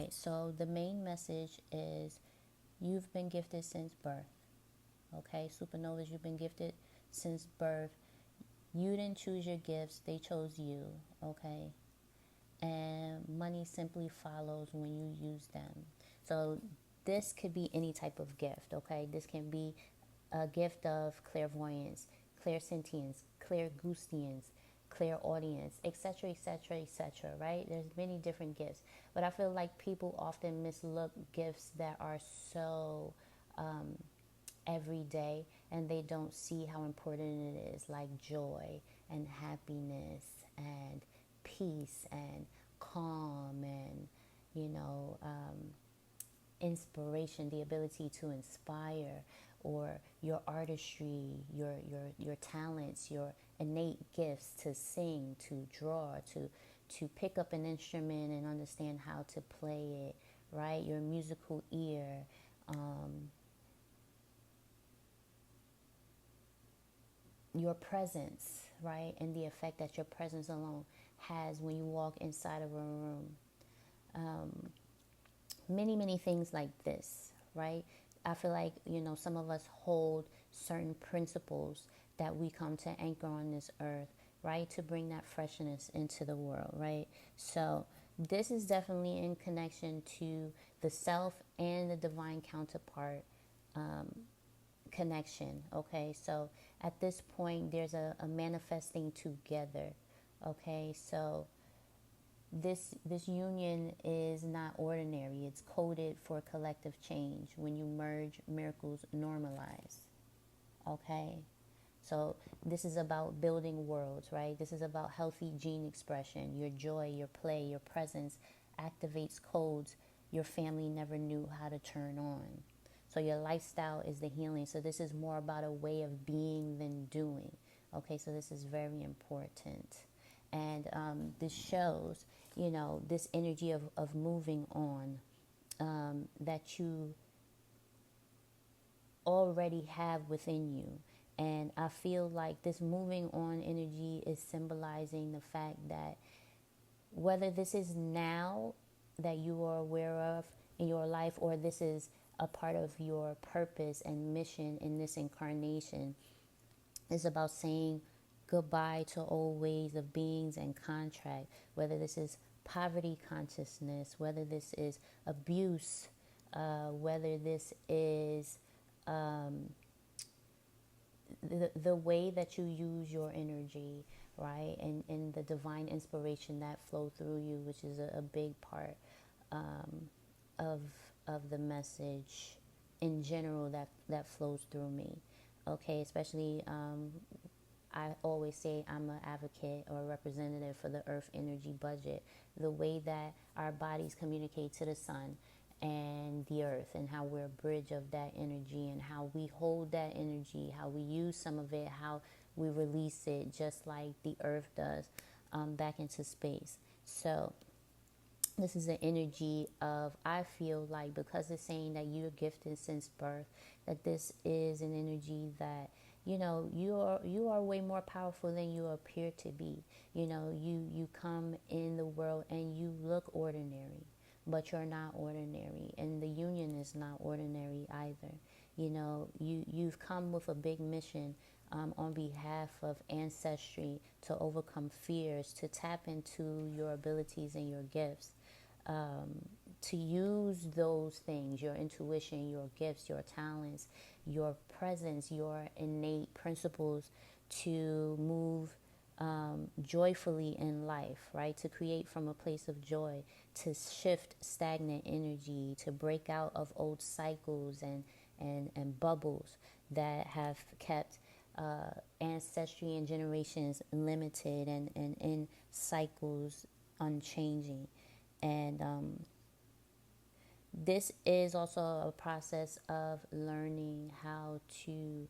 right, so the main message is you've been gifted since birth. Okay, supernovas, you've been gifted since birth. You didn't choose your gifts, they chose you. Okay, and money simply follows when you use them. So this could be any type of gift. Okay, this can be a gift of clairvoyance, clairsentience, clairgoustians, clairaudience, etc., etc., etc. Right? There's many different gifts, but I feel like people often mislook gifts that are so every day, and they don't see how important it is, like joy and happiness and peace and calm and you know inspiration, the ability to inspire, or your artistry, your talents, your innate gifts to sing, to draw, to pick up an instrument and understand how to play it, right? Your musical ear, your presence, right? And the effect that your presence alone has when you walk inside of a room. Many things like this, right? I feel like, some of us hold certain principles that we come to anchor on this earth, right? To bring that freshness into the world, right? So this is definitely in connection to the self and the divine counterpart connection. Okay, so at this point there's a manifesting together. Okay, so this union is not ordinary. It's coded for collective change. When you merge, miracles normalize. Okay, so this is about building worlds, right? This is about healthy gene expression. Your joy, your play, your presence activates codes your family never knew how to turn on. So your lifestyle is the healing. So this is more about a way of being than doing. Okay, so this is very important. And this shows, this energy of moving on, that you already have within you. And I feel like this moving on energy is symbolizing the fact that whether this is now that you are aware of in your life, or this is a part of your purpose and mission in this incarnation, is about saying goodbye to old ways of beings and contract, whether this is poverty consciousness, whether this is abuse, whether this is the way that you use your energy, right? And the divine inspiration that flow through you, which is a big part of of the message in general that flows through me. Okay, especially I always say I'm an advocate or a representative for the earth energy budget, the way that our bodies communicate to the sun and the earth, and how we're a bridge of that energy, and how we hold that energy, how we use some of it, how we release it, just like the earth does, back into space. So this is an energy of, I feel like, because it's saying that you're gifted since birth, that this is an energy that you are way more powerful than you appear to be. You come in the world and you look ordinary, but you're not ordinary, and the union is not ordinary either. You've come with a big mission, on behalf of ancestry, to overcome fears, to tap into your abilities and your gifts, to use those things, your intuition, your gifts, your talents, your presence, your innate principles, to move joyfully in life, right? To create from a place of joy, to shift stagnant energy, to break out of old cycles and bubbles that have kept ancestry and generations limited and in cycles unchanging. And this is also a process of learning how to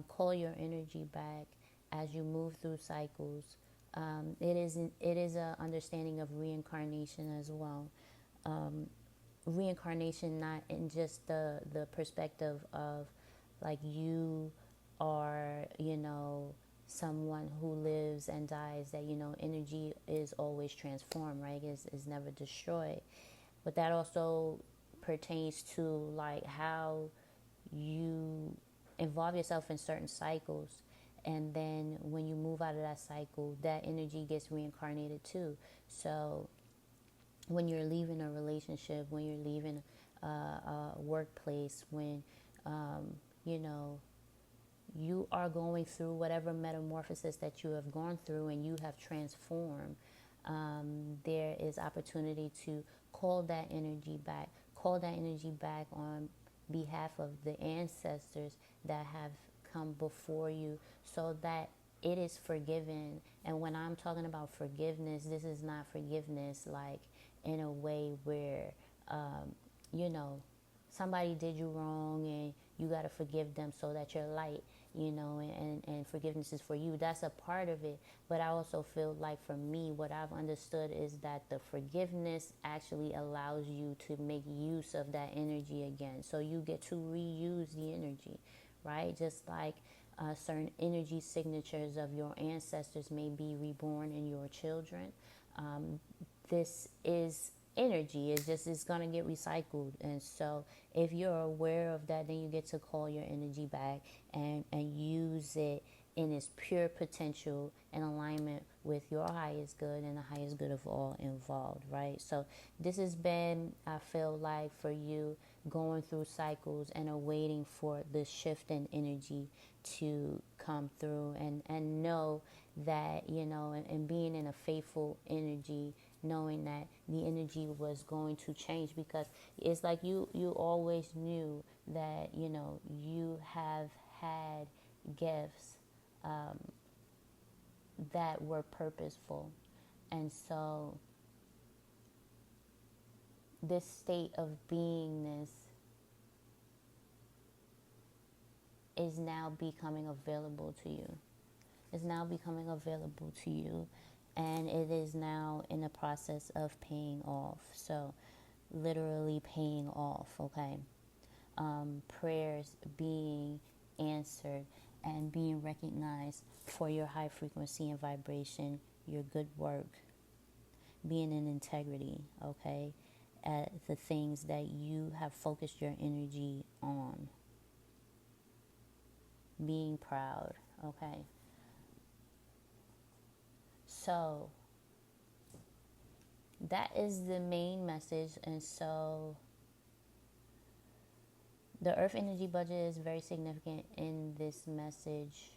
call your energy back as you move through cycles. It is a understanding of reincarnation as well. Reincarnation not in just the perspective of like you are, someone who lives and dies, that energy is always transformed, right? Is never destroyed. but that also pertains to like how you involve yourself in certain cycles, and then when you move out of that cycle, that energy gets reincarnated too. So when you're leaving a relationship, when you're leaving a workplace, when you know, you are going through whatever metamorphosis that you have gone through and you have transformed, there is opportunity to call that energy back on behalf of the ancestors that have come before you, so that it is forgiven. And when I'm talking about forgiveness, this is not forgiveness like in a way where, you know, somebody did you wrong and you got to forgive them so that you're light, you know, and forgiveness is for you. That's a part of it. But I also feel like for me, what I've understood is that the forgiveness actually allows you to make use of that energy again. So you get to reuse the energy, right? Just like certain energy signatures of your ancestors may be reborn in your children. This is energy. It's going to get recycled. And so if you're aware of that, then you get to call your energy back and use it in its pure potential in alignment with your highest good and the highest good of all involved, right? So this has been, I feel like, for you, going through cycles and awaiting for the shift in energy to come through, and know that, you know, and being in a faithful energy, knowing that the energy was going to change, because it's like you always knew that, you know, you have had gifts that were purposeful. And so this state of beingness is now becoming available to you. Is now becoming available to you, and it is now in the process of paying off. So literally paying off, okay? Prayers being answered and being recognized for your high frequency and vibration, your good work, being in integrity, okay? At the things that you have focused your energy on, being proud, okay? So that is the main message. And so the earth energy budget is very significant in this message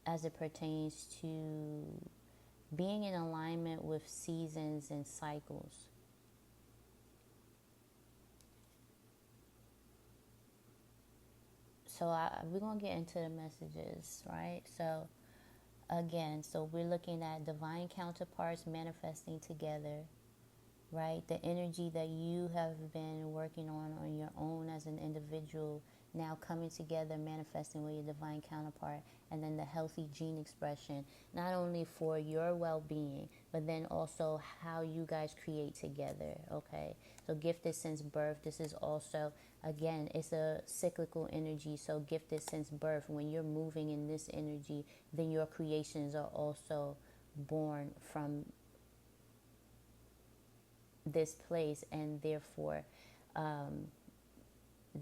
as it pertains to being in alignment with seasons and cycles. So we're going to get into the messages, right? So again, so we're looking at divine counterparts manifesting together, right? The energy that you have been working on your own as an individual, now coming together, manifesting with your divine counterpart, and then the healthy gene expression, not only for your well-being, but then also how you guys create together, okay? So gifted since birth, this is also, again, it's a cyclical energy. So gifted since birth, when you're moving in this energy, then your creations are also born from this place, and therefore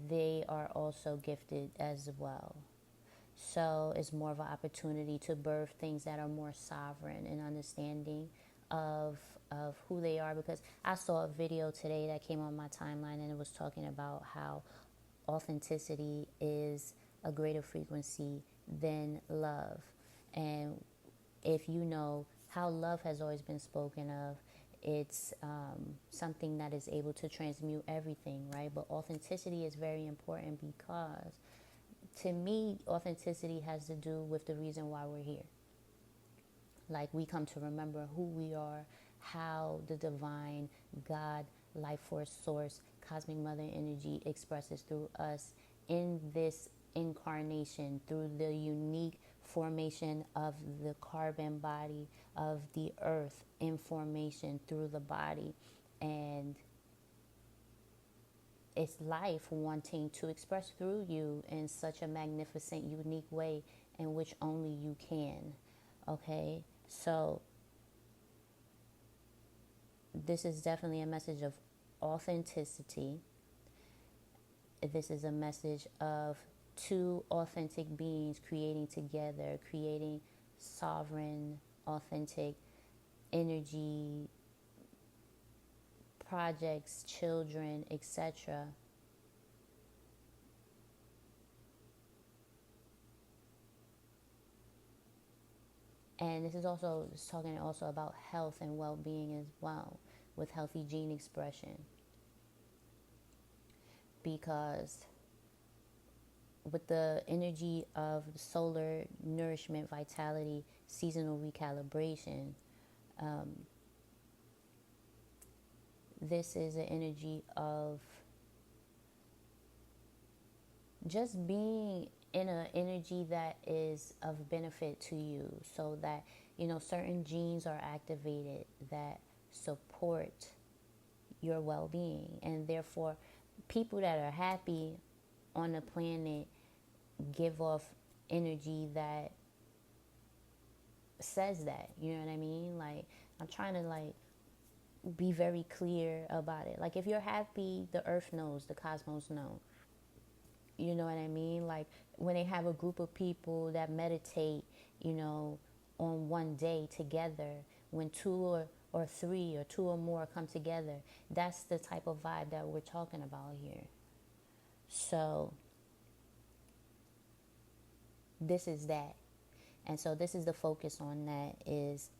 they are also gifted as well. So it's more of an opportunity to birth things that are more sovereign and understanding of who they are. Because I saw a video today that came on my timeline, and it was talking about how authenticity is a greater frequency than love. And if you know how love has always been spoken of, it's something that is able to transmute everything, right? But authenticity is very important, because to me, authenticity has to do with the reason why we're here. Like, we come to remember who we are, how the divine God, life force, source, cosmic mother energy expresses through us in this incarnation, through the unique formation of the carbon body of the earth in formation through the body. And it's life wanting to express through you in such a magnificent, unique way in which only you can. Okay? So this is definitely a message of authenticity. This is a message of two authentic beings creating together, creating sovereign, authentic energy, projects, children, etc. And this is also talking also about health and well-being as well, with healthy gene expression, because with the energy of solar nourishment, vitality, seasonal recalibration, this is an energy of just being in an energy that is of benefit to you, so that certain genes are activated that support your well-being, and therefore people that are happy on the planet give off energy that says that, you know what I mean? Like, I'm trying to be very clear about it. Like, if you're happy, the earth knows, the cosmos know. You know what I mean? Like, when they have a group of people that meditate, on one day together, when or three or two or more come together, that's the type of vibe that we're talking about here. So this is that. And so this is the focus on that, is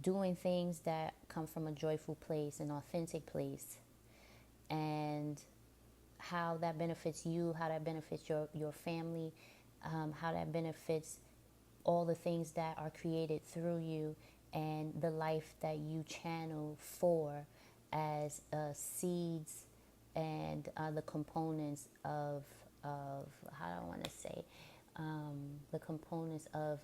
doing things that come from a joyful place, an authentic place, and how that benefits you, how that benefits your family, how that benefits all the things that are created through you, and the life that you channel for as seeds, and the components of how do I want to say, the components of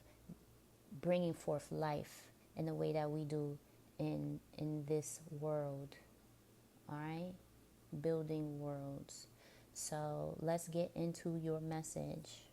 bringing forth life in the way that we do in this world. All right, building worlds. So let's get into your message.